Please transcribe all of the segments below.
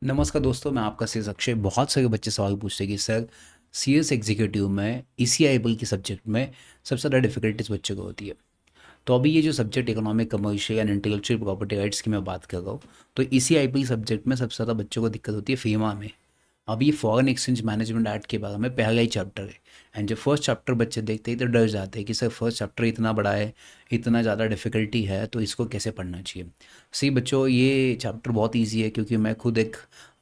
नमस्कार दोस्तों, मैं आपका सी अक्षय। बहुत सारे बच्चे सवाल पूछते हैं कि सर सीएस एग्जीक्यूटिव में ईसीआईबल के सब्जेक्ट में सबसे ज़्यादा डिफिकल्टीज बच्चों को होती है। तो अभी ये जो subject economic, commercial and intellectual property rights की मैं बात कर रहा हूँ, तो ईसीआईबल सब्जेक्ट में सबसे ज़्यादा बच्चों को दिक्कत होती है फीमा में। अब ये फॉरेन एक्सचेंज मैनेजमेंट एक्ट के बारे में पहला ही चैप्टर है। एंड जब फर्स्ट चैप्टर बच्चे देखते ही तो डर जाते हैं कि सर फर्स्ट चैप्टर इतना बड़ा है, इतना ज़्यादा डिफिकल्टी है, तो इसको कैसे पढ़ना चाहिए। सी बच्चों, ये चैप्टर बहुत इजी है क्योंकि मैं खुद एक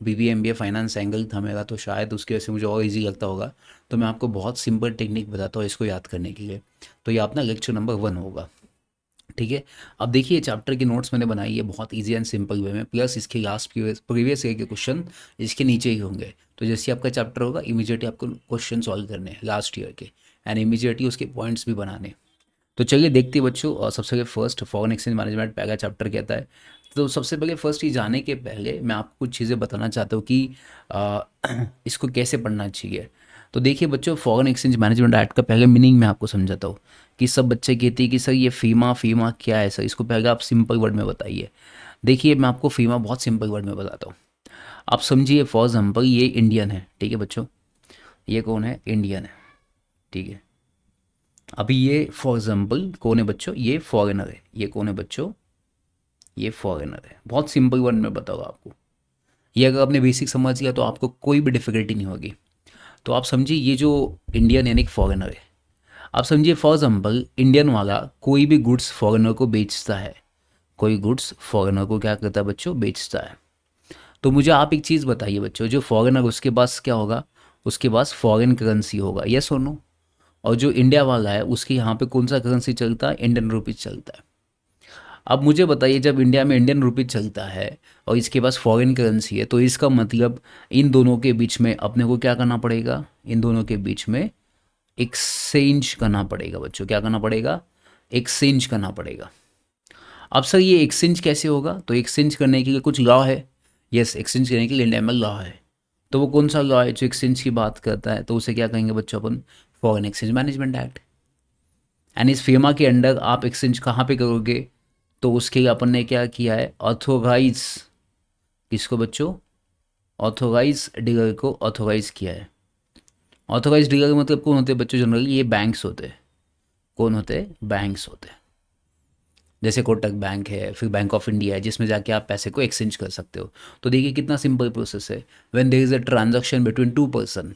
बीबीएमबीए फाइनेंस एंगल था मेरा, तो शायद उसकी वजह से मुझे और इजी लगता होगा। तो मैं आपको बहुत सिंपल टेक्निक बताता हूँ इसको याद करने के लिए। तो ये अपना लेक्चर नंबर 1 होगा। ठीक है। अब देखिए, चैप्टर की नोट्स मैंने बनाई है बहुत इजी एंड सिंपल वे में, प्लस इसके लास्ट प्रीवियस ईयर के क्वेश्चन इसके नीचे ही होंगे। तो जैसे आपका चैप्टर होगा, इमीडिएटली आपको क्वेश्चन सॉल्व करने हैं लास्ट ईयर के, एंड इमीडिएटली उसके पॉइंट्स भी बनाने। तो चलिए देखते हैं बच्चों। और सबसे पहले फर्स्ट फॉरेन एक्सचेंज मैनेजमेंट पहला चैप्टर कहता है। तो सबसे पहले फर्स्ट ये जाने के पहले मैं आपको कुछ चीज़ें बताना चाहता हूँ कि आ, इसको कैसे पढ़ना चाहिए। तो देखिए बच्चों, फॉरेन एक्सचेंज मैनेजमेंट एक्ट का पहले मीनिंग मैं आपको समझाता हूँ। कि सब बच्चे कहते हैं कि सर ये फीमा फीमा क्या है सर, इसको पहले आप सिंपल वर्ड में बताइए। देखिए, मैं आपको फीमा बहुत सिंपल वर्ड में बताता हूँ। आप समझिए, फॉर एग्जाम्पल ये इंडियन है, ठीक है बच्चों। ये कौन है? इंडियन है, ठीक है। अभी ये फॉर एग्जाम्पल कौन है बच्चों? ये फॉरेनर है। ये कौन है बच्चों? ये फॉरेनर है। बहुत सिंपल वर्ड में बताऊँ आपको। ये अगर आपने बेसिक समझ लिया तो आपको कोई भी डिफिकल्टी नहीं होगी। तो आप समझिए, ये जो इंडियन यानी कि फॉरेनर है। आप समझिए, फॉर एग्जाम्पल इंडियन वाला कोई भी गुड्स फॉरेनर को बेचता है। कोई गुड्स फॉरेनर को क्या करता है बच्चों? बेचता है। तो मुझे आप एक चीज़ बताइए बच्चों, जो फॉरेनर उसके पास क्या होगा? उसके पास फॉरेन करेंसी होगा, यस और नो? और जो इंडिया वाला है उसके यहाँ पे कौन सा करेंसी चलता है? इंडियन रुपीज चलता है। अब मुझे बताइए, जब इंडिया में इंडियन रुपीज चलता है और इसके पास फॉरेन करेंसी है, तो इसका मतलब इन दोनों के बीच में अपने को क्या करना पड़ेगा? इन दोनों के बीच में एक्सचेंज करना पड़ेगा बच्चों। क्या करना पड़ेगा? एक्सचेंज करना पड़ेगा। अब सर ये एक्सचेंज कैसे होगा? तो एक्सचेंज करने के लिए कुछ लॉ है। यस, एक्सचेंज करने के लिए इंडिया में लॉ है। तो वो कौन सा लॉ है जो एक्सचेंज की बात करता है? तो उसे क्या कहेंगे बच्चों अपन? Foreign exchange management act. And इस फीमा के अंडर आप एक्सचेंज कहाँ पे करोगे? तो उसके लिए अपन ने क्या किया है? ऑथोराइज, किसको बच्चों? ऑथोराइज डीलर को ऑथोराइज किया है। ऑथोराइज डीलर मतलब कौन होते हैं बच्चों? जनरली ये बैंक्स होते हैं। कौन होते हैं? बैंक्स होते हैं। जैसे कोटक बैंक है, फिर बैंक ऑफ इंडिया है, जिसमें जाके आप पैसे को एक्सचेंज कर सकते हो। तो देखिए कितना सिंपल प्रोसेस है। When there is a transaction between two person,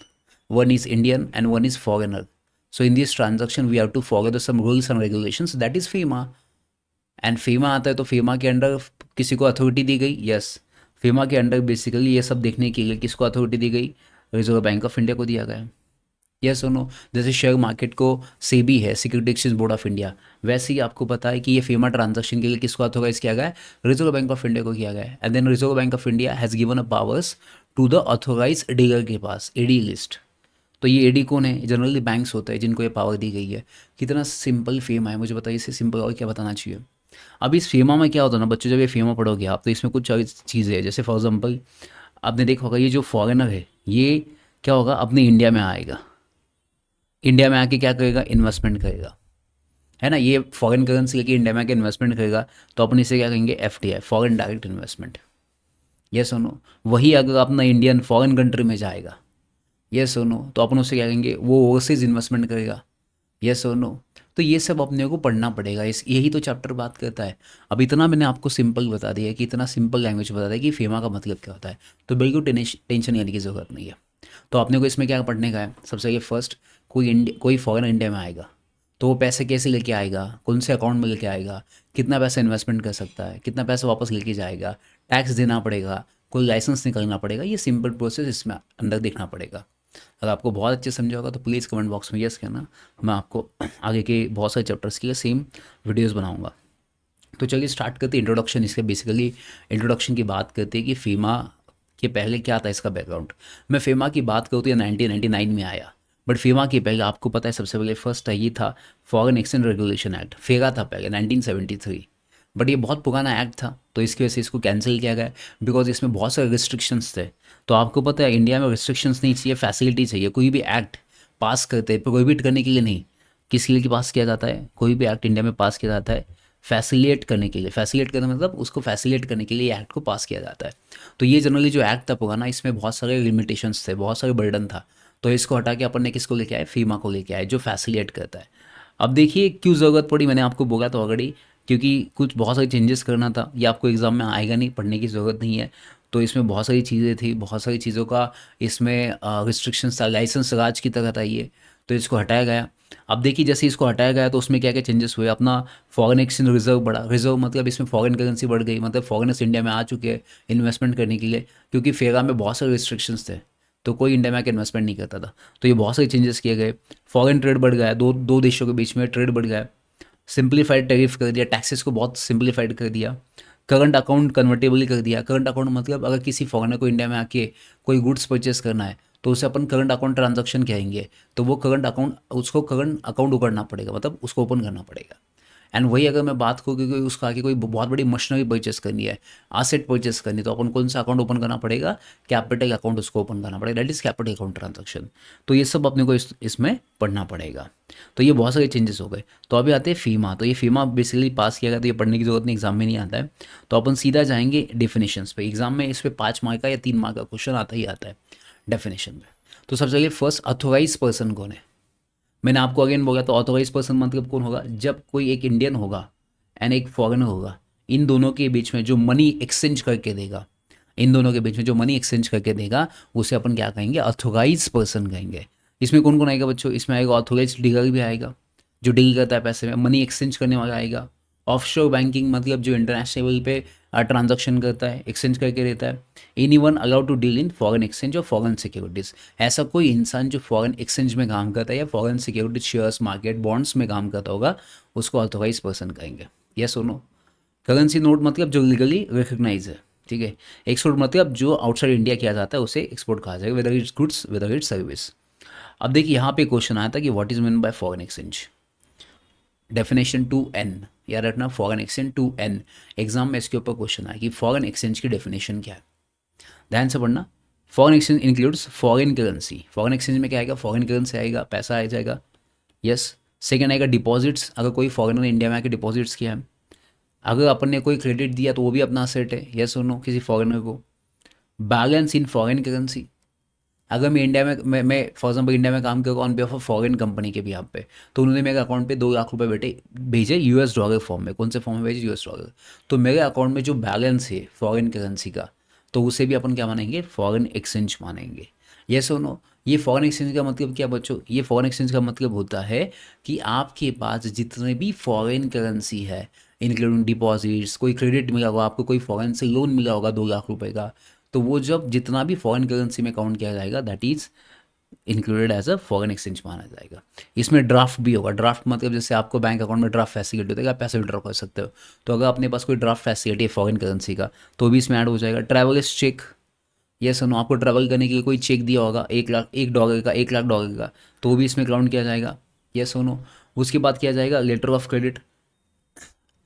one is Indian and one is foreigner, so in this transaction we have to follow the some rules and regulations, that is FEMA. And FEMA आता है तो फीमा के under किसी को authority दी गई। Yes, फीमा के under basically ये सब देखने के लिए किसको अथॉरिटी दी गई? रिजर्व बैंक ऑफ इंडिया को दिया गया। यस और नो? जैसे शेयर मार्केट को सेबी है, security exchange board of India, वैसे ही आपको पता है कि ये फीमा ट्रांजैक्शन के लिए किसको ऑथोराइज किया गया है? रिजर्व बैंक ऑफ इंडिया को किया गया है। And then Reserve bank of India has given a powers to the authorize dealer के पास, एडी लिस्ट। तो ये एडी कौन है? जनरली बैंक्स होते हैं जिनको ये पावर दी गई है। कितना सिंपल फेमा है, मुझे बताइए इससे सिंपल और क्या बताना चाहिए। अब इस फेमा में क्या होता है ना बच्चों, जब ये फेमा पढ़ोगे आप तो इसमें कुछ चीज़ें हैं। जैसे फॉर एग्जाम्पल आपने देखा होगा, ये जो फॉरेनर है ये क्या होगा? अपने इंडिया में आएगा। इंडिया में आके क्या करेगा? इन्वेस्टमेंट करेगा, है ना? ये फॉरेन करेंसी लेके इंडिया में आके इन्वेस्टमेंट करेगा। तो अपन इसे क्या कहेंगे? FDI, foreign direct investment. ये सुनो, वही अगर अपना इंडियन फॉरेन कंट्री में जाएगा, ये सुनो, तो अपन उसे क्या कहेंगे? वो ओवरसीज इन्वेस्टमेंट करेगा। ये सुनो, तो ये सब अपने को पढ़ना पड़ेगा। इस यही तो चैप्टर बात करता है। अब इतना मैंने आपको सिंपल बता दिया है, कि इतना सिंपल लैंग्वेज बता दिया कि फेमा का मतलब क्या होता है। तो बिल्कुल टेंशन लेने की ज़रूरत नहीं है। तो आपने को इसमें क्या पढ़ने का है? सबसे ये फर्स्ट, कोई फॉरेन इंडिया में आएगा तो वो पैसे कैसे लेके आएगा? कौन से अकाउंट में लेके आएगा? कितना पैसा इन्वेस्टमेंट कर सकता है? कितना पैसा वापस लेके जाएगा? टैक्स देना पड़ेगा? कोई लाइसेंस निकालना पड़ेगा? ये सिंपल प्रोसेस इसमें अंदर देखना पड़ेगा। अगर आपको बहुत अच्छे समझा होगा तो प्लीज़ कमेंट बॉक्स में यस कहना। मैं आपको आगे के बहुत सारे चैप्टर्स के लिए सेम वीडियोस बनाऊंगा। तो चलिए स्टार्ट करते हैं इंट्रोडक्शन। इसके बेसिकली इंट्रोडक्शन की बात करते हैं कि फीमा के पहले क्या था, इसका बैकग्राउंड। मैं फीमा की बात करूँ तो ये 1999 में आया। बट फीमा के पहले आपको पता है, सबसे पहले फर्स्ट है ये था फॉरेन एक्सचेंज रेगुलेशन एक्ट, फेगा था पहले 1973। बट ये बहुत पुराना एक्ट था तो इसकी वजह से इसको कैंसिल किया गया, बिकॉज इसमें बहुत सारे रिस्ट्रिक्शंस थे। तो आपको पता है इंडिया में रिस्ट्रिक्शंस नहीं चाहिए, फैसिलिटी चाहिए। कोई भी एक्ट पास करते हैं प्रोहिबिट करने के लिए नहीं, किसके लिए पास किया जाता है? कोई भी एक्ट इंडिया में पास किया जाता है फैसिलिटेट करने के लिए, फैसिलिटेट करने मतलब उसको फैसिलिटेट करने के लिए एक्ट को पास किया जाता है। तो ये जनरली जो एक्ट था पुराना, इसमें बहुत सारे लिमिटेशंस थे, बहुत सारे बर्डन था। तो इसको हटा के अपन ने किसको लेके आए, फीमा को लेके आए जो फैसिलिटेट करता है। अब देखिए क्यों ज़रूरत पड़ी, मैंने आपको बोला तो ऑलरेडी, क्योंकि कुछ बहुत सारी चेंजेस करना था। ये आपको एग्ज़ाम में आएगा नहीं, पढ़ने की ज़रूरत नहीं है। तो इसमें बहुत सारी चीज़ें थी, बहुत सारी चीज़ों का इसमें रिस्ट्रिक्शंस था, लाइसेंस राज की तरह था ये। तो इसको हटाया गया। अब देखिए जैसे इसको हटाया गया तो उसमें क्या क्या चेंजेस हुए, अपना फॉरेन एक्सचेंज रिजर्व बढ़ा। रिजर्व मतलब इसमें फॉरेन करेंसी बढ़ गई, मतलब फॉरेनर्स इंडिया में आ चुके हैं इन्वेस्टमेंट करने के लिए, क्योंकि फेरा में बहुत सारे रिस्ट्रिक्शंस थे, तो कोई इंडिया में आके इन्वेस्टमेंट नहीं करता था। तो ये बहुत सारे चेंजेस किए गए। फॉरेन ट्रेड बढ़ गया, दो दो देशों के बीच में ट्रेड बढ़ गया। सिंप्लीफाइड टैरिफ कर दिया, टैक्सेस को बहुत सिंप्लीफाइड कर दिया। करंट अकाउंट कन्वर्टेबल कर दिया। करंट अकाउंट मतलब अगर किसी फॉरेनर को इंडिया में आके कोई गुड्स परचेस करना है तो उसे अपन करंट अकाउंट ट्रांजैक्शन कहेंगे। तो वो करंट अकाउंट, उसको करंट अकाउंट उगड़ना पड़ेगा, मतलब उसको ओपन करना पड़ेगा। एंड वही अगर मैं बात करूँ कि उसका आगे कोई बहुत बड़ी मशीनरी परचेस करनी है, आसेट परचेस करनी है, तो अपन कौन सा अकाउंट ओपन करना पड़ेगा, कैपिटल अकाउंट उसको ओपन करना पड़ेगा, that is capital account transaction. तो ये सब अपने को इसमें पढ़ना पड़ेगा। तो ये बहुत सारे चेंजेस हो गए। तो अभी आते हैं फीमा। तो ये फीमा बेसिकली पास किया गया, तो ये पढ़ने की जरूरत नहीं, एग्जाम में नहीं आता है। तो अपन सीधा जाएंगे डेफिनेशंस पे। एग्जाम में इस पर 5 मार्क का या 3 मार्क का क्वेश्चन आता ही आता है डेफिनेशन में। तो सबसे पहले फर्स्ट, अथोराइज पर्सन कौन है। मैंने आपको अगेन बोला, तो ऑथोराइज पर्सन मतलब कौन होगा, जब कोई एक इंडियन होगा एंड एक फॉरेनर होगा, इन दोनों के बीच में जो मनी एक्सचेंज करके देगा, इन दोनों के बीच में जो मनी एक्सचेंज करके देगा, उसे अपन क्या कहेंगे, ऑथोराइज पर्सन कहेंगे। इसमें कौन कौन आएगा बच्चों, इसमें आएगा ऑथोराइज डीलर भी आएगा, जो डील करता है पैसे में, मनी एक्सचेंज करने वाला आएगा। ऑफशोर बैंकिंग मतलब जो इंटरनेशनल लेवल पे ट्रांजैक्शन करता है, एक्सचेंज करके देता है। Any one allowed to deal in foreign exchange और फॉरेन सिक्योरिटीज़, ऐसा कोई इंसान जो फॉरेन एक्सचेंज में काम करता है या foreign security shares market bonds में काम करता होगा, उसको ऑथोराइज पर्सन कहेंगे। यस और नो। करेंसी नोट मतलब जो लीगली रिकग्नाइज है, ठीक है। एक्सपोर्ट मतलब जो आउटसाइड इंडिया किया जाता है उसे एक्सपोर्ट कहा जाएगा, whether it's goods whether it's service. अब देखिए यहाँ पे क्वेश्चन आया था कि what is mean by foreign exchange. Definition 2N, याद रखना फॉरेन एक्सचेंज 2N। एग्जाम में इसके ऊपर क्वेश्चन आया कि फॉरेन एक्सचेंज की डेफिनेशन क्या है, ध्यान से पढ़ना। Foreign exchange includes foreign currency. Foreign exchange में क्या आएगा, फॉरेन करेंसी आएगा, पैसा आ जाएगा। यस। सेकेंड आएगा डिपॉजिट्स, अगर कोई फॉरेनर इंडिया में आके डिपॉजिट्स किया है। अगर अपन ने कोई क्रेडिट दिया तो वो भी अपना असेट है, यस और नो, किसी फॉरेनर को। बैलेंस इन फॉरेन करेंसी, अगर मैं इंडिया में मैं फॉर एग्जाम्पल इंडिया में काम करूँ on behalf of foreign company के भी यहाँ पे, तो उन्होंने मेरे अकाउंट पे 2 लाख रुपए बेटे भेजे यूएस डॉलर फॉर्म में। कौन से फॉर्म में भेजे, यूएस डॉलर। तो मेरे अकाउंट में जो बैलेंस है फॉरेन करेंसी का, तो उसे भी अपन क्या मानेंगे, फॉरेन एक्सचेंज मानेंगे। ये सुनो, ये फॉरेन एक्सचेंज का मतलब क्या बच्चों, ये फॉरेन एक्सचेंज का मतलब होता है कि आपके पास जितने भी फॉरेन करेंसी है, इंक्लूडिंग डिपॉजिट्स, कोई क्रेडिट मिला होगा आपको, कोई फॉरेन से लोन मिला होगा 2 लाख रुपए का, तो वो जब जितना भी फॉरेन करेंसी में काउंट किया जाएगा that is included as a foreign exchange माना जाएगा। इसमें ड्राफ्ट भी होगा। ड्राफ्ट मतलब जैसे आपको बैंक अकाउंट में ड्राफ्ट फैसिलिटी होती है, आप पैसे विड्रॉ कर सकते हो, तो अगर अपने पास कोई ड्राफ्ट फैसिलिटी है फॉरेन करेंसी का, तो भी इसमें ऐड हो जाएगा। ट्रैवलर्स चेक, ये सुनो, आपको ट्रैवल करने के लिए कोई चेक दिया होगा 1 लाख, $1 का, 1 लाख का, तो वो भी इसमें काउंट किया जाएगा। ये सुनो, उसके बाद किया जाएगा letter of credit.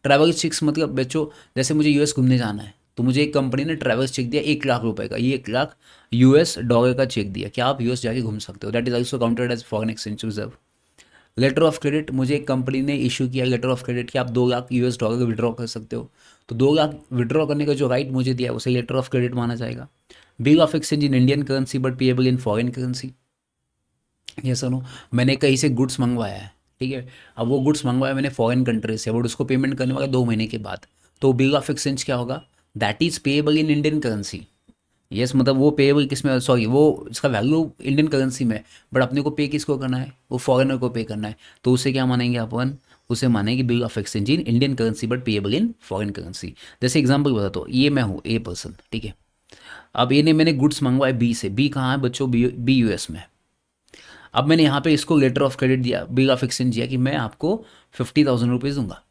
Travel cheques मतलब बच्चों, जैसे मुझे यूएस घूमने जाना है, तो मुझे एक कंपनी ने ट्रैवल चेक दिया 1 लाख रुपए का, ये 1 लाख यूएस डॉलर का चेक दिया, क्या आप यूएस जाके घूम सकते हो, that is also counted as foreign exchange reserve. Letter of credit, मुझे एक कंपनी ने इशू किया लेटर ऑफ क्रेडिट कि आप 2 लाख यूएस डॉलर विड्रॉ कर सकते हो, तो 2 लाख विड्रॉ करने का जो राइट मुझे दिया उसे लेटर ऑफ क्रेडिट माना जाएगा। Bill of exchange in Indian currency but payable in foreign currency. ये सुनो, मैंने कहीं से गुड्स मंगवाया है, ठीक है, अब वो गुड्स मंगवाया मैंने फॉरेन कंट्री से, बट उसको पेमेंट करने वाला 2 महीने के बाद, तो बिल ऑफ एक्सचेंज क्या होगा, that is payable in Indian currency. Yes, मतलब वो पेएबल किस में, सॉरी, वो इसका वैल्यू इंडियन करेंसी में, बट अपने को पे किसको करना है, वो फॉरेनर को पे करना है, तो उसे क्या मानेंगे अपन, उसे मानेंगे bill of exchange in Indian currency but payable in foreign currency. जैसे एग्जांपल बताता हूँ, ये मैं हूँ ए पर्सन, ठीक है, अब ये ने मैंने गुड्स मंगवाए बी से, बी कहाँ है बच्चों, बी यूएस में। अब मैंने यहाँ पे इसको लेटर ऑफ क्रेडिट दिया, बिल ऑफ एक्सचेंज दिया कि मैं आपको 50,000 रुपीज़ दूंगा,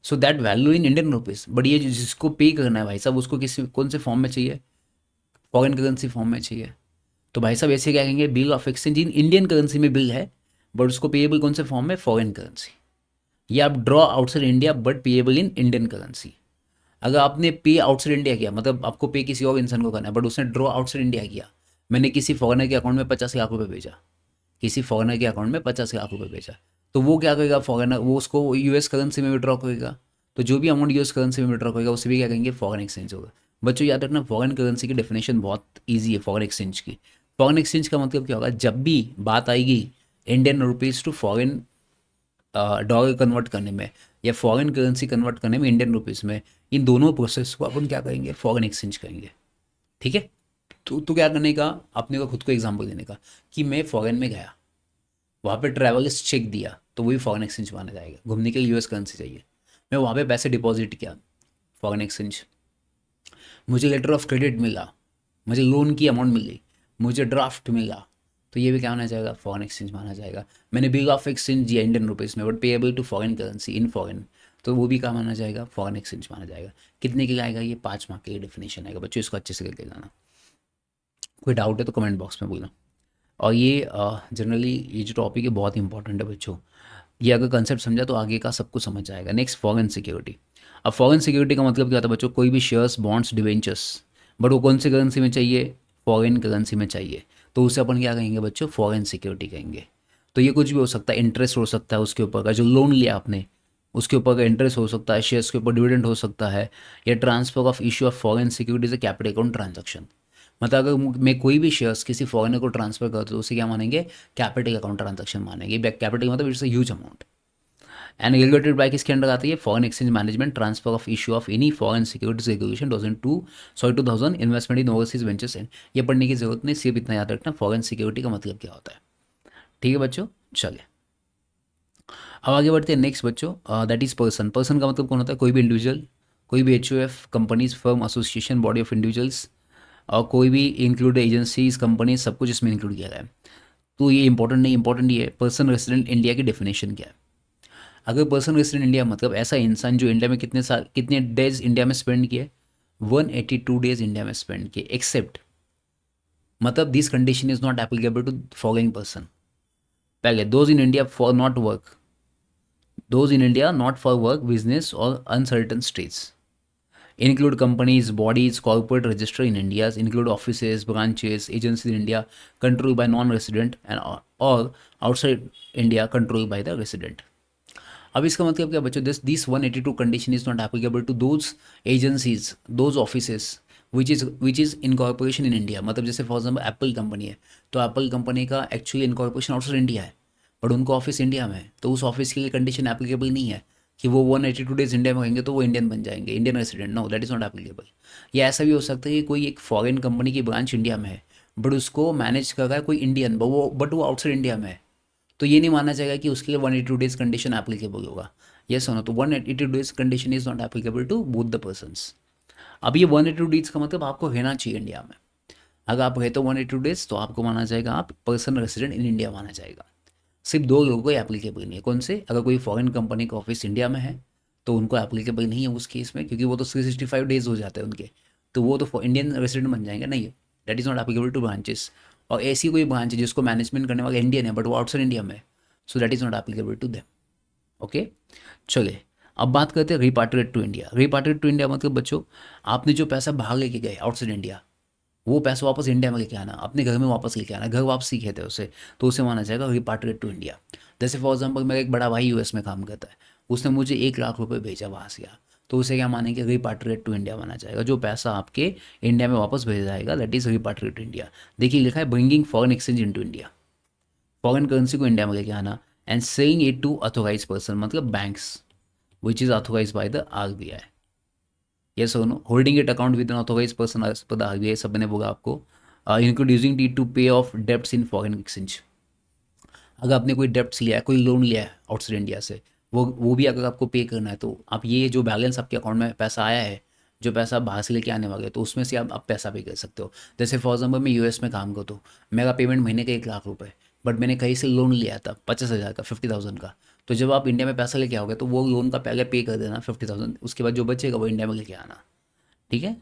so that value in Indian rupees, but ये जिसको पे करना है भाई साहब, उसको किसी कौन से फॉर्म में चाहिए, फॉरेन करेंसी फॉर्म में चाहिए। तो भाई साहब ऐसे क्या कहेंगे, bill of exchange in Indian currency में बिल है, बट उसको पेएबल कौन से फॉर्म में, फॉरेन करेंसी। या आप draw outside India but payable in Indian currency. अगर आपने पे आउटसाइड इंडिया किया, मतलब आपको पे किसी और इंसान को करना है, बट उसने ड्रॉ आउटसाइड इंडिया किया, मैंने किसी फॉरेनर के अकाउंट में 50 लाख रुपए भेजा, किसी फॉरेनर के अकाउंट में 50 लाख रुपए भेजा, तो वो क्या करेगा फॉरेनर, वो उसको यूएस करेंसी में विड्रॉ करेगा, तो जो भी अमाउंट यूएस करेंसी में विड्रॉ करेगा उसे भी क्या कहेंगे, फॉरेन एक्सचेंज होगा। बच्चों याद रखना फॉरेन करेंसी की डेफिनेशन बहुत ईजी है फॉरेन एक्सचेंज की। फॉरेन एक्सचेंज का मतलब क्या होगा, जब भी बात आएगी Indian rupees to foreign dollar convert करने में या फॉरेन करेंसी कन्वर्ट करने में इंडियन रुपीज़ में, इन दोनों प्रोसेस को अपन क्या करेंगे, फॉरेन एक्सचेंज करेंगे। ठीक है। तो क्या करने का, अपने को खुद को एग्जांपल देने का कि मैं फॉरेन में गया, वहाँ पे ट्रैवलर्स चेक दिया तो वही फॉरेन एक्सचेंज माना जाएगा। घूमने के लिए यूएस करेंसी चाहिए, मैं वहाँ पे पैसे डिपॉजिट किया, फॉरेन एक्सचेंज। मुझे लेटर ऑफ क्रेडिट मिला, मुझे लोन की अमाउंट मिल गई, मुझे ड्राफ्ट मिला, तो ये भी क्या माना जाएगा, फॉरेन एक्सचेंज माना जाएगा। मैंने बिल ऑफ एक्सचेंज दिया इंडियन रुपीज़ में but payable to foreign currency in foreign, तो वो भी क्या माना जाएगा, फॉरेन एक्सचेंज माना जाएगा। कितने के लिए आएगा, ये 5 मार्क के लिए डेफिनेशन आएगा बच्चों, इसको अच्छे से करके जाना। कोई डाउट है तो कमेंट बॉक्स में बोलना। और ये जनरली ये जो टॉपिक है बहुत इंपॉर्टेंट है बच्चों, ये अगर कंसेप्ट समझा तो आगे का सब कुछ समझ जाएगा। Next, foreign security. अब फॉरेन सिक्योरिटी का मतलब क्या होता है बच्चों, कोई भी शेयर्स, बॉन्ड्स, डिवेंचर्स, बट वो कौन सी करेंसी में चाहिए, फॉरेन करेंसी में चाहिए, तो उसे अपन क्या कहेंगे बच्चों, फॉरेन सिक्योरिटी कहेंगे। तो ये कुछ भी हो सकता है, इंटरेस्ट हो सकता है उसके ऊपर का, जो लोन लिया आपने उसके ऊपर का इंटरेस्ट हो सकता है, शेयर्स के ऊपर डिविडेंड हो सकता है, या transfer of issue of foreign securities A capital account transaction. मतलब अगर मैं कोई भी शेयर्स किसी फॉरेनर को ट्रांसफर करता तो उसे क्या मानेंगे, कैपिटल अकाउंट ट्रांजैक्शन मानेंगे। कैपिटल मतलब it's a huge amount and regulated by किसके अंडर आती है, foreign exchange management, transfer of issue of any foreign securities regulation 2002 investment in overseas ventures and. ये पढ़ने की जरूरत नहीं, सिर्फ इतना याद रखना फॉरेन सिक्योरिटी का मतलब क्या होता है। ठीक है बच्चों, चलिए अब आगे बढ़ते हैं। नेक्स्ट बच्चों, दैट इज पर्सन। पर्सन का मतलब कौन होता है, कोई भी इंडिविजुअल, कोई भी HUF, companies, firm, association, body of individuals, और कोई भी इंक्लूड एजेंसीज, कंपनी, सब कुछ इसमें इंक्लूड किया गया है। तो ये इंपॉर्टेंट नहीं, इंपॉर्टेंट ये है पर्सन रेसिडेंट इंडिया की डेफिनेशन क्या है। अगर पर्सन रेसिडेंट इंडिया मतलब ऐसा इंसान जो इंडिया में कितने साल, कितने डेज इंडिया में स्पेंड किए, 182 डेज इंडिया में स्पेंड किए, एक्सेप्ट, मतलब this condition is not applicable to following person. पहले, those in India for not work, those in India not for work, business और uncertain states, include companies, bodies, corporate register in India, include offices, branches, agencies in India controlled by non-resident and or outside India controlled by the resident. अब इसका मतलब क्या बच्चों, this 182 condition is not applicable to those agencies, those offices which is incorporation in India. मतलब जैसे for example Apple company है, तो Apple company का एक्चुअली इनकॉर्पोरेशन आउटसाइड इंडिया है बट उनको ऑफिस इंडिया में है, तो उस ऑफिस के लिए कंडीशन एप्लीकेबल नहीं है कि वो 182 डेज इंडिया में रहेंगे तो वो इंडियन बन जाएंगे, Indian resident. No, that is not applicable. या ऐसा भी हो सकता है कि कोई एक फॉरेन कंपनी की ब्रांच इंडिया में है बट उसको मैनेज कर रहा है कोई इंडियन, बट वो आउटसाइड इंडिया में है, तो ये नहीं माना जाएगा कि उसके लिए 182 डेज कंडीशन एप्लीकेबल होगा। यस और नो, तो 182 days condition is not applicable to both the persons. अब ये 182 डेज का मतलब आपको रहना चाहिए इंडिया में। अगर आप रहते हो 182 डेज तो आपको माना जाएगा, आप पर्सन रेसिडेंट इन इंडिया माना जाएगा। सिर्फ दो लोगों को एप्लीकेबल नहीं है, कौन से, अगर कोई फॉरेन कंपनी का ऑफिस इंडिया में है तो उनको एप्लीकेबल नहीं है उस केस में, क्योंकि वो तो 365 डेज हो जाते हैं उनके, तो वो तो इंडियन रेसिडेंट बन जाएंगे। नहीं, that is not applicable two branches. और ऐसी कोई ब्रांच है जिसको मैनेजमेंट करने वाला इंडियन है बट वो आउटसाइड इंडिया में है, so that is not applicable to them. Okay, चलिए अब बात करते हैं repatriate to India. Repatriate to India मतलब बच्चों, आपने जो पैसा बाहर लेके गए आउटसाइड इंडिया, वो पैसा वापस इंडिया में लेके आना, अपने घर में वापस लेके आना, घर वापसी कहते हैं उसे, तो उसे माना जाएगा रिपाट्रिएट टू इंडिया। जैसे फॉर एग्जांपल मेरा एक बड़ा भाई यूएस में काम करता है, उसने मुझे 1 लाख रुपए भेजा वहाँ से, तो उसे क्या मानेंगे, रिपाट्रिएट टू इंडिया माना जाएगा। जो पैसा आपके इंडिया में वापस भेजा जाएगा that is repatriate to India. देखिए लिखा है bringing foreign exchange into India, foreign currency को इंडिया में लेके आना, and saying it to authorise person मतलब banks which is authorise by the RBI। Yes और no, holding it account with an authorise person as per the RBI, सब मैंने बोला आपको। Include using it to pay off debts in foreign exchange. अगर आपने कोई debts लिया है, कोई लोन लिया है आउटसाइड इंडिया से, वो भी अगर आपको पे करना है तो आप ये जो बैलेंस आपके अकाउंट में पैसा आया है, जो पैसा आप बाहर से लेके आने वाले, तो उसमें से आप पैसा पे कर सकते हो। जैसे फॉर एग्जाम्पल मैं यूएस में काम करता हूँ, मेरा पेमेंट महीने का 1 लाख रुपए, बट मैंने कहीं से लोन लिया था 50,000 का, 50,000 का, तो जब आप इंडिया में पैसा लेके आओगे तो वो लोन का पहले पे कर देना 50,000, उसके बाद जो बचेगा वो इंडिया में लेके आना। ठीक है।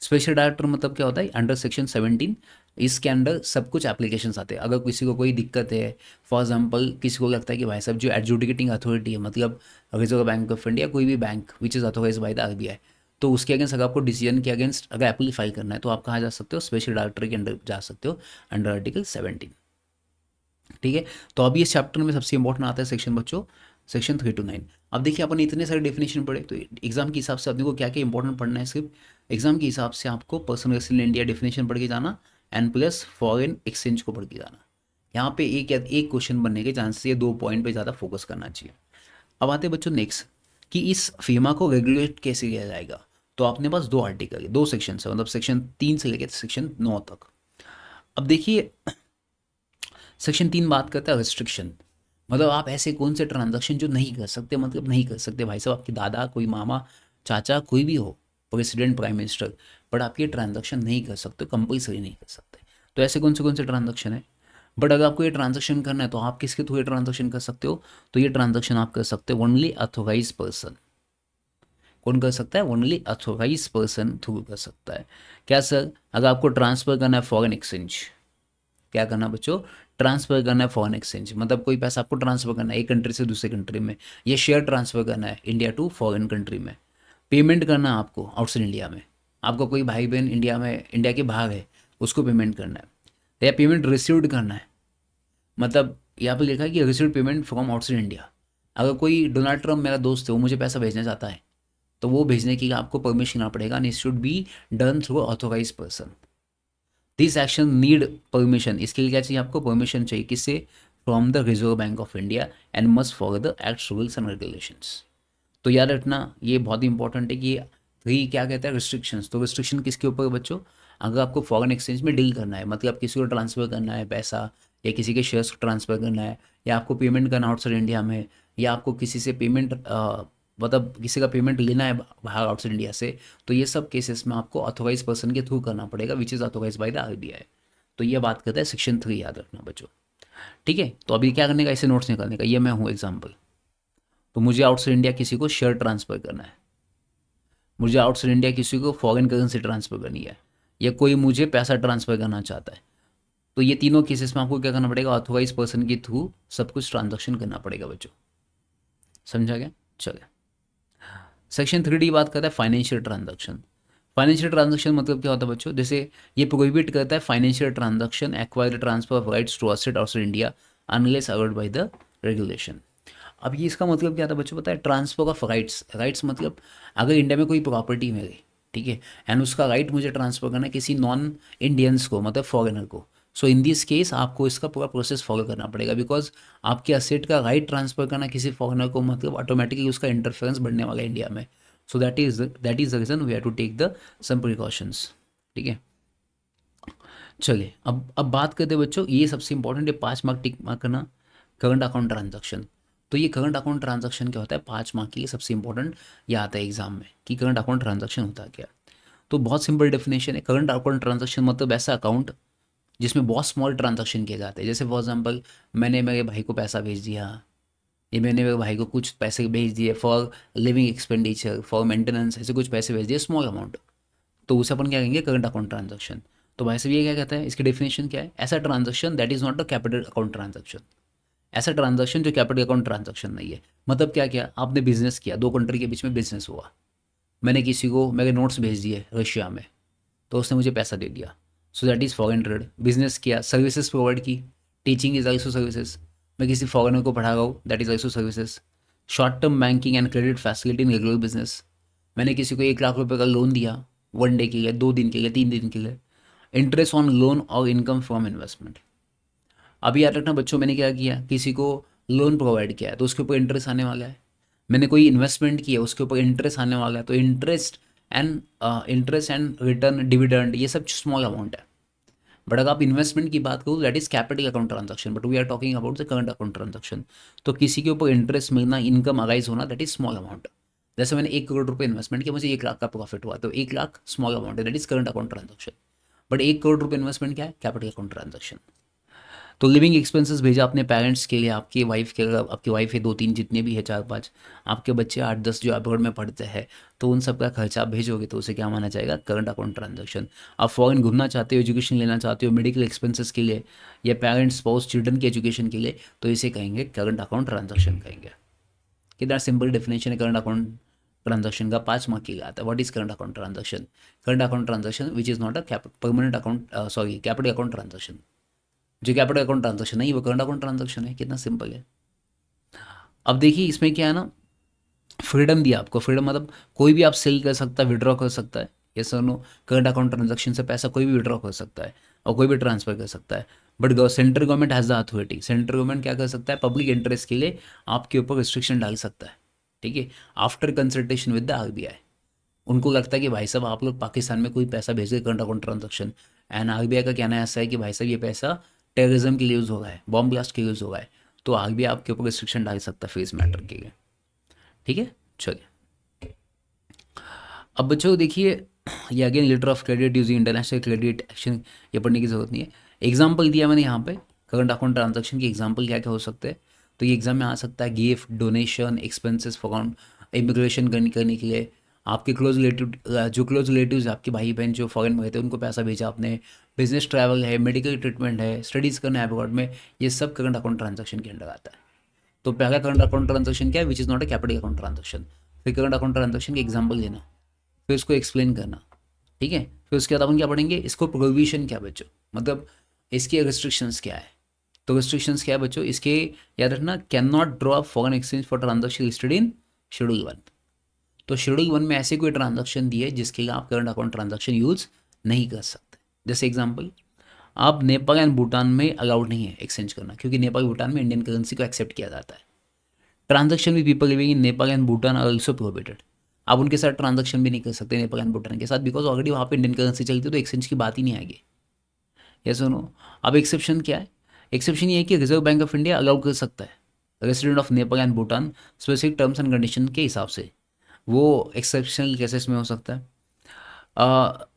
स्पेशल डायरेक्टर मतलब क्या होता है, अंडर सेक्शन 17 इसके अंडर सब कुछ एप्लीकेशंस आते हैं। अगर किसी को कोई दिक्कत है, फॉर एग्जांपल किसी को लगता है कि भाई साहब जो एडजुडिकेटिंग अथॉरिटी है, मतलब रिजर्व बैंक ऑफ इंडिया, कोई भी bank which is authorise by the RBI, तो उसके अगेंस्ट अगर आपको डिसीजन के अगेंस्ट अगर एप्लील फाइल करना है तो आप कहाँ जा सकते हो, स्पेशल डायरेक्टर के अंडर जा सकते हो, अंडर आर्टिकल 17। ठीक है। तो अभी इस चैप्टर में सबसे इंपॉर्टेंट आता है सेक्शन बच्चों सेक्शन 3 to 9। अब देखिए अपन ने इतने सारे डेफिनेशन पढ़े, तो एग्जाम के हिसाब से अपने को क्या क्या इंपॉर्टेंट पढ़ना है, सिर्फ एग्जाम के हिसाब से आपको पर्सनल रेसिडेंट इंडिया डेफिनेशन पढ़ के जाना एंड प्लस फॉरेन एक्सचेंज को पढ़ के जाना। यहाँ पे एक या एक क्वेश्चन बनने के चांसेस, ये 2 पॉइंट पे ज़्यादा फोकस करना चाहिए। अब आते हैं बच्चों नेक्स्ट, कि इस फीमा को रेगुलेट कैसे किया जाएगा। तो आपने पास 2 आर्टिकल, 2 सेक्शन है, मतलब सेक्शन 3 से लेकर सेक्शन 9 तक। अब देखिए सेक्शन 3 बात करता है रिस्ट्रिक्शन, मतलब आप ऐसे कौन से ट्रांजैक्शन जो नहीं कर सकते, मतलब नहीं कर सकते भाई साहब, आपके दादा, कोई मामा, चाचा, कोई भी हो, प्रेसिडेंट, प्राइम मिनिस्टर, बट आप ये ट्रांजैक्शन नहीं कर सकते, कंपलसरी नहीं कर सकते। तो ऐसे कौन से ट्रांजैक्शन है। बट अगर आपको ये ट्रांजैक्शन करना है तो आप किसके थ्रू ये ट्रांजैक्शन कर सकते हो, तो ये ट्रांजैक्शन आप कर सकते हो ओनली अथोराइज पर्सन। कौन कर सकता है, ओनली अथोराइज पर्सन थ्रू कर सकता है। क्या सर, अगर आपको ट्रांसफ़र करना है फॉरेन एक्सचेंज, क्या करना बच्चों, ट्रांसफ़र करना है फॉरेन एक्सचेंज, मतलब कोई पैसा आपको ट्रांसफ़र करना है एक कंट्री से दूसरे कंट्री में, या शेयर ट्रांसफ़र करना है इंडिया टू फॉरेन कंट्री में, पेमेंट करना है आपको आउटसाइड इंडिया में, आपका कोई भाई बहन इंडिया में, इंडिया के बाहर है, उसको पेमेंट करना है, या पेमेंट रिसीव्ड करना है, मतलब यहाँ पे लिखा है कि received payment from outside India. अगर कोई डोनाल्ड ट्रम्प मेरा दोस्त है, वो मुझे पैसा भेजना चाहता है, तो वो भेजने की आपको परमिशन लेना पड़ेगा, and it should be done through authorise person. This action need permission, इसके लिए क्या चाहिए आपको, परमिशन चाहिए, किससे, from the reserve bank of India, and must follow the act rules and regulations. तो याद रखना ये बहुत ही इंपॉर्टेंट है कि थ्री क्या कहता है, रिस्ट्रिक्शंस। तो रिस्ट्रिक्शन किसके ऊपर है बच्चों, अगर आपको फॉरेन एक्सचेंज में डील करना है, मतलब किसी को ट्रांसफ़र करना है पैसा, या किसी के शेयर्स को ट्रांसफ़र करना है, या आपको पेमेंट करना आउटसाइड इंडिया में, या आपको किसी से पेमेंट मतलब किसी का पेमेंट लेना है बाहर आउटसाइड इंडिया से, तो ये सब केसेस में आपको ऑथोराइज पर्सन के थ्रू करना पड़ेगा, which is authorise by the RBI. तो ये बात करता है सेक्शन 3, याद रखना बच्चों। ठीक है, तो अभी क्या करने का, ऐसे नोट्स निकालने का, ये मैं हूँ एग्जाम्पल। तो मुझे आउटसाइड इंडिया किसी को शेयर ट्रांसफ़र करना है, मुझे आउटसाइड इंडिया किसी को फॉरेन करेंसी ट्रांसफ़र करनी है, या कोई मुझे पैसा ट्रांसफ़र करना चाहता है, तो ये तीनों केसेस में आपको क्या करना पड़ेगा, ऑथोराइज पर्सन के थ्रू सब कुछ ट्रांजेक्शन करना पड़ेगा बच्चों। समझा गया, चलिए। सेक्शन 3D बात करता है फाइनेंशियल ट्रांजैक्शन। फाइनेंशियल ट्रांजैक्शन मतलब क्या होता है बच्चों, जैसे ये प्रोहिबिट करता है financial transaction acquire transfer of rights to asset outside India unless allowed by the regulation. अब ये इसका मतलब क्या था बच्चों, पता है, ट्रांसफर ऑफ राइट्स। राइट्स मतलब अगर इंडिया में कोई प्रॉपर्टी मेरी, ठीक है, एंड उसका राइट मुझे ट्रांसफर करना है किसी नॉन इंडियंस को, मतलब फॉरेनर को, सो इन दिस केस आपको इसका पूरा प्रोसेस फॉलो करना पड़ेगा, बिकॉज आपके असेट का राइट ट्रांसफर करना किसी फॉरेनर को मतलब ऑटोमेटिकली उसका इंटरफेरेंस बढ़ने वाला है इंडिया में। So that is the reason we have to take the some precautions. ठीक है, चलिए अब बात करते हैं बच्चों, ये सबसे इंपॉर्टेंट है, 5 मार्क टिक मार्क करना, करंट अकाउंट ट्रांजैक्शन। तो ये करंट अकाउंट ट्रांजैक्शन क्या होता है, 5 मार्क के लिए सबसे इंपॉर्टेंट ये आता है एग्जाम में, कि करंट अकाउंट ट्रांजैक्शन होता है क्या। तो बहुत सिंपल डेफिनेशन है, करंट अकाउंट ट्रांजैक्शन मतलब ऐसा अकाउंट जिसमें बहुत स्मॉल ट्रांजैक्शन किए जाते हैं। जैसे फॉर एग्जांपल मैंने मेरे भाई को पैसा भेज दिया, ये मैंने मेरे भाई को कुछ पैसे भेज दिए for living expenditure, for maintenance, ऐसे कुछ पैसे भेज दिए स्मॉल अमाउंट, तो उसे अपन क्या कहेंगे, करंट अकाउंट ट्रांजैक्शन। तो भाई साहब ये क्या कहता है, इसकी डेफिनेशन क्या है, ऐसा transaction that is not a capital account transaction, ऐसा ट्रांजैक्शन जो कैपिटल अकाउंट ट्रांजैक्शन नहीं है। मतलब क्या किया आपने, बिजनेस किया, 2 कंट्री के बीच में बिजनेस हुआ, मैंने किसी को मेरे नोट्स भेज दिए रशिया में, तो उसने मुझे पैसा दे दिया, सो that is foreign trade. Business किया, सर्विसेज प्रोवाइड की, टीचिंग इज ऑल्सो सर्विसेज, मैं किसी फॉरेनर को पढ़ा रहा हूँ, that is also services. Short term banking and credit facility in regular business, मैंने किसी को 1 लाख रुपए का लोन दिया, 1 डे के लिए, 2 दिन के लिए, 3 दिन के लिए। इंटरेस्ट ऑन लोन और इनकम फ्रॉम इन्वेस्टमेंट। अभी याद रखना बच्चों, मैंने क्या किया, किसी को लोन प्रोवाइड किया है तो उसके ऊपर इंटरेस्ट आने वाला है, मैंने कोई इन्वेस्टमेंट किया उसके ऊपर इंटरेस्ट आने वाला है, तो इंटरेस्ट एंड रिटर्न डिविडेंड ये सब स्मॉल अमाउंट है। बट अगर आप इन्वेस्टमेंट की बात करो that is capital account transaction, but we are talking about the current account transaction. तो किसी के ऊपर इंटरेस्ट मिलना, इनकम अराइज होना, दैट इज स्मॉल अमाउंट। जैसे मैंने 1 करोड़ रुपए इन्वेस्टमेंट किया, मुझे 1 लाख का प्रॉफिट हुआ, तो 1 लाख स्मॉल अमाउंट है, that is current account transaction. But 1 crore रुपए इन्वेस्टमेंट क्या है, कैपिटल अकाउंट ट्रांजैक्शन। तो लिविंग एक्सपेंसेस भेजा अपने पेरेंट्स के लिए, आपकी वाइफ के, अगर आपकी वाइफ है 2-3 जितने भी है, 4-5, आपके बच्चे 8-10 जो अब्रॉड में पढ़ते हैं, तो उन सब का खर्चा आप भेजोगे तो उसे क्या माना जाएगा, करंट अकाउंट ट्रांजैक्शन। आप फॉरेन घूमना चाहते हो, एजुकेशन लेना चाहते हो, मेडिकल एक्सपेंसेस के लिए, या पेरेंट्स स्पाउस चिल्ड्रन के एजुकेशन के लिए, तो इसे कहेंगे करंट अकाउंट ट्रांजैक्शन कहेंगे। कितना सिंपल डेफिनेशन है करंट अकाउंट ट्रांजैक्शन का, 5 मार्क की आता है। What is current account transaction, current account transaction which is not a permanent account, sorry capital account transaction. जो कैपिटल अकाउंट ट्रांजैक्शन नहीं वो करंट अकाउंट ट्रांजैक्शन है, कितना सिंपल है। अब देखिए इसमें क्या है ना, फ्रीडम दिया आपको। फ्रीडम मतलब कोई भी आप सेल कर सकता है, विड्रॉ कर सकता है, ये sir no. Current account transaction से पैसा कोई भी विड्रॉ कर सकता है और कोई भी ट्रांसफर कर सकता है। But central government has the authority. Central government क्या कर सकता है, पब्लिक इंटरेस्ट के लिए आपके ऊपर रिस्ट्रिक्शन डाल सकता है, ठीक है, after consultation with the RBI. उनको लगता है कि भाई साहब आप लोग पाकिस्तान में कोई पैसा भेज गए current account transaction, and RBI का कहना ऐसा है कि भाई साहब ये पैसा टेररिज्म के लिए यूज़ हो रहा है, बॉम्ब ब्लास्ट के लिए यूज़ हो रहा है, तो आरबीआई आपके ऊपर रिस्ट्रिक्शन डाल सकता है फेस मैटर के लिए, ठीक है। चलिए अब बच्चों देखिए, ये again later of credit using international credit action, ये पढ़ने की जरूरत नहीं है। एग्जाम्पल दिया मैंने यहाँ पे करंट अकाउंट ट्रांजैक्शन की एग्जाम्पल क्या क्या हो सकते हैं, तो ये एग्जाम में आ सकता है gift, donation, expenses for immigration करने के लिए, आपके क्लोज रिलेटिव, जो क्लोज रिलेटिव्स आपके भाई बहन जो फॉरेन में रहते हैं उनको पैसा भेजा आपने, बिजनेस ट्रैवल है, मेडिकल ट्रीटमेंट है, स्टडीज़ करना है अब्रॉड में, ये सब करंट अकाउंट ट्रांजैक्शन के अंडर आता है। तो पहला करंट अकाउंट ट्रांजैक्शन क्या है, which is not a capital account transaction. फिर करंट अकाउंट ट्रांजैक्शन की एग्जाम्पल देना, फिर उसको एक्सप्लेन करना, ठीक है। फिर उसके बाद अपन क्या पढ़ेंगे, इसको प्रोविजन क्या है बच्चों, मतलब इसके रिस्ट्रिक्शंस क्या है। तो रिस्ट्रिक्शंस क्या है बच्चों इसके, याद रखना, can not draw foreign exchange for transaction listed in schedule 1। तो शेड्यूल 1 में ऐसे कोई ट्रांजैक्शन दी है जिसके लिए आप करंट अकाउंट ट्रांजैक्शन यूज़ नहीं कर सकते। जैसे एग्जाम्पल, आप नेपाल एंड भूटान में अलाउड नहीं है एक्सचेंज करना, क्योंकि नेपाल भूटान में इंडियन करेंसी को एक्सेप्ट किया जाता है। ट्रांजैक्शन भी people living in Nepal and Bhutan are also prohibited. आप उनके साथ ट्रांजैक्शन भी नहीं कर सकते नेपाल एंड भूटान के साथ, बिकॉज ऑलरेडी वहाँ पे इंडियन करेंसी चलती है, तो एक्सचेंज की बात ही नहीं आएगी। ये सुनो, अब एक्सेप्शन क्या है, एक्सेप्शन ये है कि reserve bank of India allow कर सकता है resident of Nepal and Bhutan specific terms and condition के हिसाब से, वो एक्सेप्शनल केसेस में हो सकता है।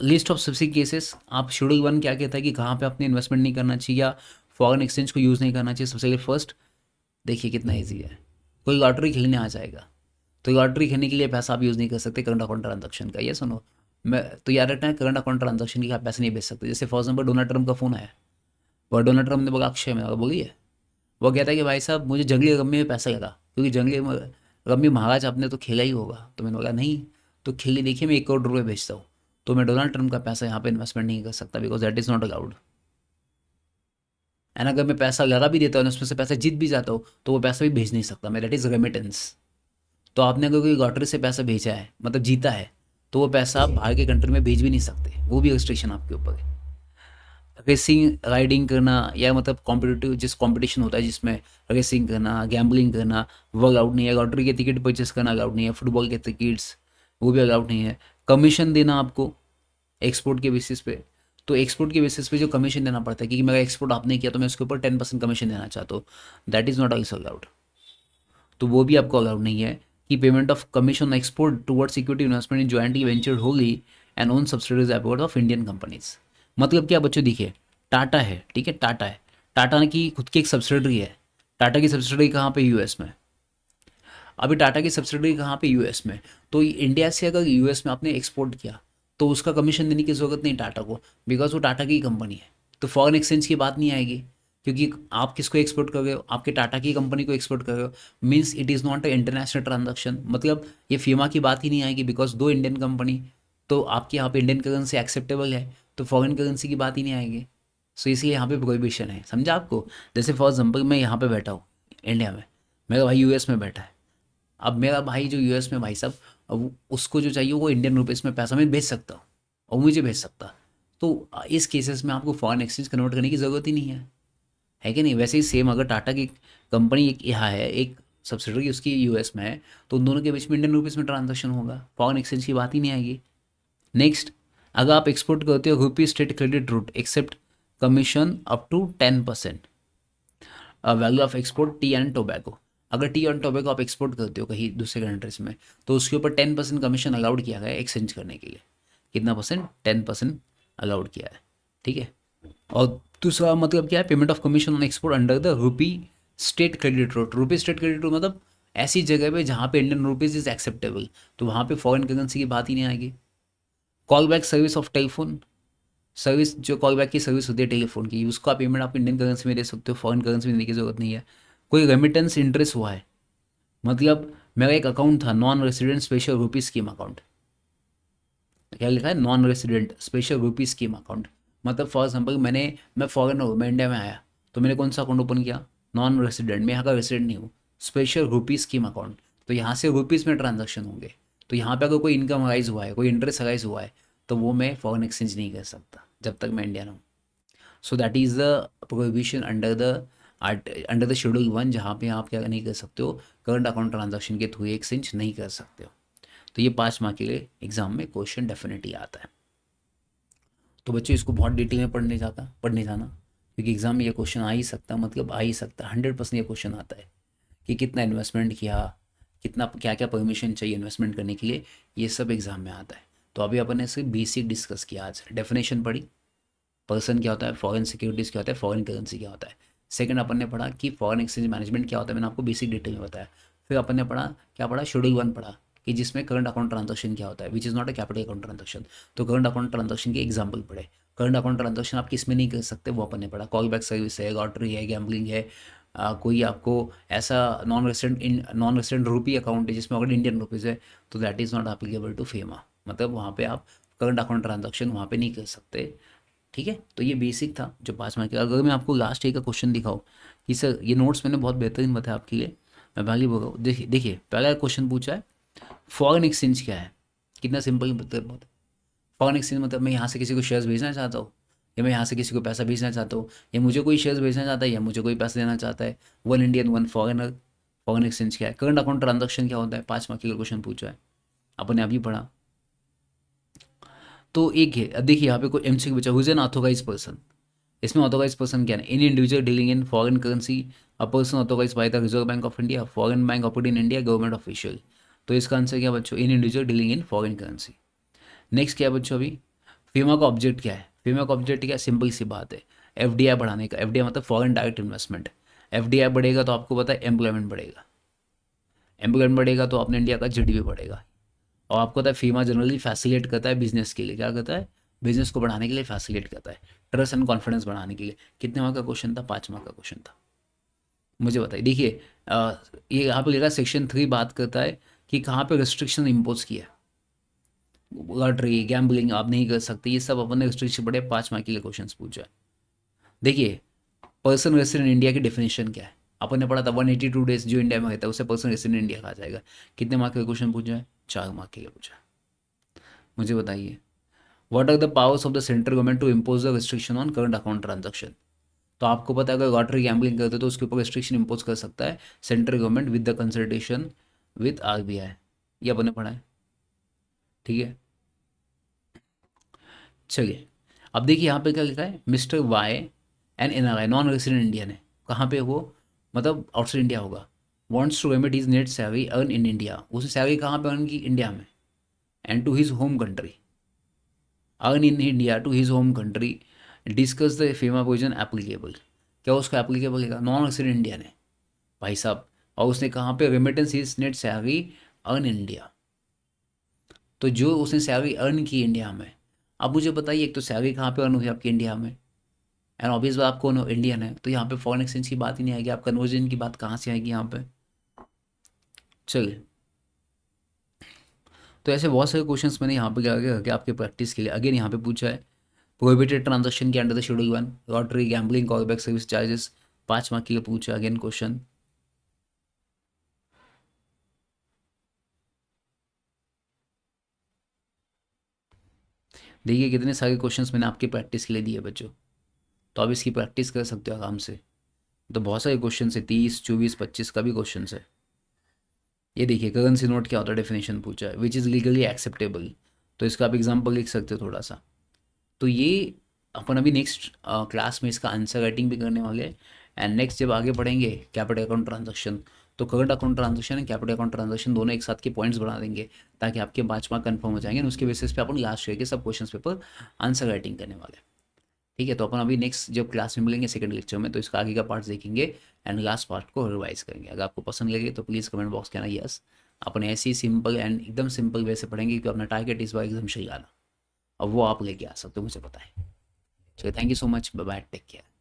लिस्ट ऑफ सब्सिडी केसेस, आप शेड्यूल 1 क्या कहता है कि कहाँ पे आपने इन्वेस्टमेंट नहीं करना चाहिए या फॉरेन एक्सचेंज को यूज़ नहीं करना चाहिए। सबसे फर्स्ट देखिए कितना ईजी है, कोई लॉटरी खेलने आ जाएगा, तो लॉटरी खेलने के लिए पैसा आप यूज़ नहीं कर सकते करंट अकाउंट ट्रांजैक्शन का, ये सुनो। मैं तो याद रखना है, करंट अकाउंट ट्रांजैक्शन के आप पैसे नहीं भेज सकते। जैसे फॉर एग्जाम्पल डोनाल्ड ट्रम्प का फ़ोन आया, और डोनाल्ड ट्रम्प ने बोला अक्षय में बोली है, वो कहता है कि भाई साहब मुझे जंगली रम्मी में पैसा लगा, क्योंकि जंगली रम्मी महाराज आपने तो खेला ही होगा। तो मैंने बोला नहीं, तो खेली देखिए मैं 1 करोड़ रुपये भेजता हूँ, तो मैं डोनाल्ड ट्रम्प का पैसा यहाँ पे इन्वेस्टमेंट नहीं कर सकता, because that is not allowed. And अगर मैं पैसा लगा भी देता हूँ उसमें से पैसा जीत भी जाता हूँ, तो वो पैसा भी भेज नहीं सकता मैं, दैट इज़ रेमिटेंस। तो आपने अगर कोई लॉटरी से पैसा भेजा है, मतलब जीता है, तो वो पैसा आप बाहर के कंट्री में भेज भी नहीं सकते, वो भी रिस्ट्रिक्शन आपके ऊपर है। रेसिंग राइडिंग करना, या मतलब कॉम्पिटिटिव जिस कंपटीशन होता है जिसमें रेसिंग करना, गैम्बलिंग करना, वो अलाउड नहीं है। लॉटरी के टिकट परचेस करना अलाउड नहीं है, फुटबॉल के टिकट्स वो भी अलाउड नहीं है। कमीशन देना आपको एक्सपोर्ट के बेसिस पे, तो एक्सपोर्ट के बेसिस पे जो कमीशन देना पड़ता है, क्योंकि मेरा एक्सपोर्ट आपने किया तो मैं उसके ऊपर 10% कमीशन देना चाहता हूँ, that is not also allowed, तो वो भी आपको अलाउड नहीं है। कि payment of commission export towards equity investment in jointly ventured Holi and own subsidies abode of Indian companies. मतलब क्या बच्चों, देखिए टाटा है, ठीक है, टाटा है, टाटा की खुद की एक सब्सिडरी है। टाटा की सब्सिडरी कहाँ पे, यूएस में। अभी टाटा की सब्सिडरी कहाँ पे, यूएस में। तो इंडिया से अगर यूएस में आपने एक्सपोर्ट किया, तो उसका कमीशन देने की ज़रूरत नहीं टाटा को, बिकॉज वो टाटा की कंपनी है, तो फॉरेन एक्सचेंज की बात नहीं आएगी। क्योंकि आप किसको एक्सपोर्ट कर रहे हो, आपके टाटा की कंपनी को एक्सपोर्ट कर रहे हो, means it is not a international transaction, मतलब ये फीमा की बात ही नहीं आएगी, बिकॉज दो इंडियन कंपनी, तो आपके यहाँ पे इंडियन करेंसी एक्सेप्टेबल है, तो फॉरेन करेंसी की बात ही नहीं आएगी। सो इसलिए यहाँ पे प्रोहिबिशन है, समझा आपको। जैसे फॉर एग्जाम्पल मैं यहाँ पे बैठा हूँ इंडिया में, मेरा भाई यूएस में बैठा है। अब मेरा भाई जो यूएस में, भाई साहब, अब उसको जो चाहिए वो इंडियन रुपीज़ में पैसा मैं भेज सकता हूँ और मुझे भेज सकता। तो इस केसेस में आपको फॉरेन एक्सचेंज कन्वर्ट करने की ज़रूरत ही नहीं है कि नहीं। वैसे ही सेम अगर टाटा की कंपनी एक यहाँ है, एक सब्सिडरी उसकी यूएस में है, तो उन दोनों के बीच में इंडियन रुपीज़ में ट्रांजेक्शन होगा, फॉरेन एक्सचेंज की बात ही नहीं आएगी। नेक्स्ट, अगर आप एक्सपोर्ट करते हो rupee state credit route except commission up to 10%, value of export tea and tobacco. अगर टी एंड टोबैको आप एक्सपोर्ट करते हो कहीं दूसरे कंट्रीज में, तो उसके ऊपर 10% कमीशन अलाउड किया गया है एक्सचेंज करने के लिए। कितना परसेंट, 10% अलाउड किया है, ठीक है। और दूसरा मतलब क्या है, payment of commission on export under the rupee state credit route. Rupee state credit route मतलब ऐसी जगह पे जहाँ पे इंडियन रुपीज़ इज एक्सेप्टेबल, तो वहाँ पे फॉरेन करेंसी की बात ही नहीं आएगी। Call back service of telephone service, जो कॉल बैक की सर्विस होती है टेलीफोन की, उसका पेमेंट आप इंडियन करेंसी में दे सकते हो, फॉरेन करेंसी में देने की जरूरत नहीं है। कोई रेमिटेंस इंटरेस्ट हुआ है, मतलब मेरा एक अकाउंट था नॉन रेसिडेंट स्पेशल रुपी स्कीम अकाउंट, क्या लिखा है, नॉन रेसिडेंट स्पेशल रुपी स्कीम अकाउंट। मतलब फॉर एग्जाम्पल मैं फॉरेनर हूँ, मैं इंडिया में आया, तो मैंने कौन सा अकाउंट ओपन किया, नॉन रेसिडेंट, मैं यहाँ का रेसिडेंट नहीं हूँ, स्पेशल रुपी स्कीम अकाउंट, तो यहाँ से रुपीज़ में ट्रांजैक्शन होंगे। तो यहाँ पे अगर कोई इनकम राइज हुआ है, कोई इंटरेस्ट राइज हुआ है, तो वो मैं फॉरेन एक्सचेंज नहीं कर सकता जब तक मैं इंडियन हूँ। सो that is the prohibition under the schedule 1, जहाँ पे आप क्या नहीं कर सकते हो, करंट अकाउंट ट्रांजैक्शन के थ्रू एक्सचेंज नहीं कर सकते हो। तो ये 5 मार्क के लिए एग्जाम में क्वेश्चन डेफिनेटली आता है। तो बच्चों इसको बहुत डिटेल में पढ़ने जाना, क्योंकि एग्जाम में ये क्वेश्चन आ ही सकता, मतलब आ ही सकता, 100% ये क्वेश्चन आता है कि कितना इन्वेस्टमेंट किया, कितना क्या क्या परमिशन चाहिए इन्वेस्टमेंट करने के लिए, ये सब एग्जाम में आता है। तो अभी अपन ने सिर्फ बेसिक डिस्कस किया, आज डेफिनेशन पढ़ी, पर्सन क्या होता है, फॉरेन सिक्योरिटीज़ क्या होता है, फॉरेन करेंसी क्या होता है। सेकंड अपन ने पढ़ा कि फॉरेन एक्सचेंज मैनेजमेंट क्या होता है, मैंने आपको बेसिक डिटेल में बताया। फिर अपन ने पढ़ा, क्या पढ़ा, शेड्यूल 1 पढ़ा, कि जिसमें करंट अकाउंट ट्रांजैक्शन क्या होता है, which is not a capital account transaction. तो करंट अकाउंट ट्रांजैक्शन के एग्जाम्पल पढ़े। करंट अकाउंट ट्रांजैक्शन आप किस में नहीं कर सकते, वो अपन ने पढ़ा, कॉल बैक सर्विस है, लॉटरी है, गैम्बलिंग है, कोई आपको ऐसा नॉन रेसिडेंट रुपी अकाउंट है जिसमें अगर इंडियन रुपीज़ है, तो that is not applicable to FEMA, मतलब वहाँ पे आप करंट अकाउंट ट्रांजैक्शन वहाँ पे नहीं कर सकते। ठीक है, तो ये बेसिक था जो 5 मार्क का। अगर मैं आपको लास्ट ईयर का क्वेश्चन दिखाऊँ कि सर ये नोट्स मैंने बहुत बेहतरीन बताया आपके लिए, मैं बाकी बोल रहा हूँ, देखिए देखिए पहला क्वेश्चन पूछा है फॉरेन एक्सचेंज क्या है, कितना सिंपल मतलब। फॉरेन एक्सचेंज मतलब मैं यहाँ से किसी को शेयर्स भेजना चाहता हूँ, या मैं यहाँ से किसी को पैसा भेजना चाहता हूँ, या मुझे कोई शेयर्स भेजना चाहता है, या मुझे कोई पैसा देना चाहता है, 1 इंडियन 1 फॉरेनर। फॉरेन एक्सचेंज क्या है, करंट अकाउंट ट्रांजैक्शन क्या होता है, 5 मार्क का क्वेश्चन पूछा है, अपन ने अभी पढ़ा। तो एक है, अब देखिए यहाँ पे कोई एमसीक्यू बचा, हुज एन ऑथोराइज पर्सन, इसमें ऑथोराइज पर्सन क्या है, an individual dealing in foreign currency, a person authorise by the reserve bank of India, foreign bank operate in India, government official. तो इसका आंसर क्या बच्चों, an individual dealing in foreign currency. Next क्या है बच्चों, अभी फीमा का ऑब्जेक्ट क्या है, फीमा का ऑब्जेक्ट क्या है, सिंपल सी बात है, एफडीआई बढ़ाने का। एफडीआई मतलब फॉरेन डायरेक्ट इन्वेस्टमेंट। एफडीआई बढ़ेगा तो आपको पता है एम्प्लॉयमेंट बढ़ेगा, एम्प्लॉयमेंट बढ़ेगा तो अपने इंडिया का जीडीपी बढ़ेगा। और आपको पता है फीमा जनरली फैसिलिटेट करता है बिजनेस के लिए, क्या करता है, बिजनेस को बढ़ाने के लिए फैसिलिटेट करता है, ट्रस्ट एंड कॉन्फिडेंस बढ़ाने के लिए। कितने मार्क का क्वेश्चन था, 5 मार्क का क्वेश्चन था। मुझे बताइए, देखिए ये यहाँ पे लिखा सेक्शन 3 बात करता है कि कहाँ पे रिस्ट्रिक्शन इम्पोज किया है, लॉटरी गैम्बलिंग आप नहीं कर सकते, ये सब अपन ने रिस्ट्रिक्शन पढ़े, 5 मार्क के लिए क्वेश्चन पूछा है। देखिए पर्सन रेसिडेंट इंडिया की डेफिनेशन क्या है, अपन ने पढ़ा था 182 डेज जो इंडिया में रहता है उसे पर्सन रेसिडेंट इंडिया कहा जाएगा। कितने मार्क का क्वेश्चन पूछा है, 4 मार्क के लिए पूछा है। मुझे बताइए, what are the powers of the central government to impose the restriction on current account transaction. तो आपको पता है अगर लॉटरी गैम्बलिंग करते तो उसके ऊपर रिस्ट्रिक्शन इम्पोज कर सकता है central government with the consultation with RBI, ये अपन ने पढ़ा है। ठीक है, चलिए अब देखिए यहाँ पे क्या लिखा है, Mister Y N N R I non resident Indian है, कहाँ पे वो, मतलब आउटसाइड इंडिया होगा, wants to remit his net salary earn in India, उसने सैलरी कहाँ पे अर्न की, इंडिया में, and to his home country, earn in India to his home country, discuss the FEMA position applicable. क्या उसका applicable है, non resident Indian है भाई साहब, और उसने कहाँ पे remittance his net salary earn in India, तो जो उसने सैलरी अर्न की इंडिया में। अब मुझे बताइए, एक तो सैलरी कहाँ पे अर्न हुई आपकी इंडिया में, एंड ऑब्वियस बात आप कौन हो, इंडियन है, तो यहाँ पे फॉरेन एक्सचेंज की बात ही नहीं आएगी, आप कन्वर्जन की बात कहाँ से आएगी यहाँ पे। चलिए, तो ऐसे बहुत सारे क्वेश्चंस मैंने यहाँ पे क्या करके आपके प्रैक्टिस के लिए अगेन यहाँ पे पूछा है, प्रोहिबिटेड ट्रांजैक्शन के under the schedule 1, lottery gambling callback service charges, 5 mark के लिए पूछा अगेन क्वेश्चन। देखिए कितने सारे क्वेश्चंस मैंने आपके प्रैक्टिस के लिए दिए बच्चों, तो आप इसकी प्रैक्टिस कर सकते हो आराम से। तो बहुत सारे क्वेश्चन है, 30 24 25 का भी क्वेश्चन है। ये देखिए करेंसी नोट क्या होता है, डेफिनेशन पूछा है, विच इज़ लीगली एक्सेप्टेबल, तो इसका आप एग्जाम्पल लिख सकते हो थोड़ा सा। तो ये अपन अभी नेक्स्ट क्लास में इसका आंसर राइटिंग भी करने वाले हैं, एंड नेक्स्ट जब आगे पढ़ेंगे कैपिटल अकाउंट ट्रांजैक्शन, तो current account transaction and capital account transaction दोनों एक साथ के पॉइंट्स बना देंगे, ताकि आपके 5 मार्क कन्फर्म हो जाएंगे, और उसके बेसिस पे अपन लास्ट करके सब क्वेश्चन पेपर आंसर राइटिंग करने वाले हैं। ठीक है, तो अपन अभी नेक्स्ट जब क्लास में मिलेंगे सेकंड लेक्चर में, तो इसका आगे का पार्ट देखेंगे एंड लास्ट पार्ट को रिवाइज करेंगे। अगर आपको पसंद लगे तो प्लीज़ कमेंट बॉक्स कहना यस। अपन ऐसे ही सिंपल एंड एकदम सिंपल वे से पढ़ेंगे, क्योंकि अपना टारगेट इस बार एकदम सही आना, अब वो आप लेके आ सकते हो, मुझे पता है। चलिए, thank you so much, bye bye, take care.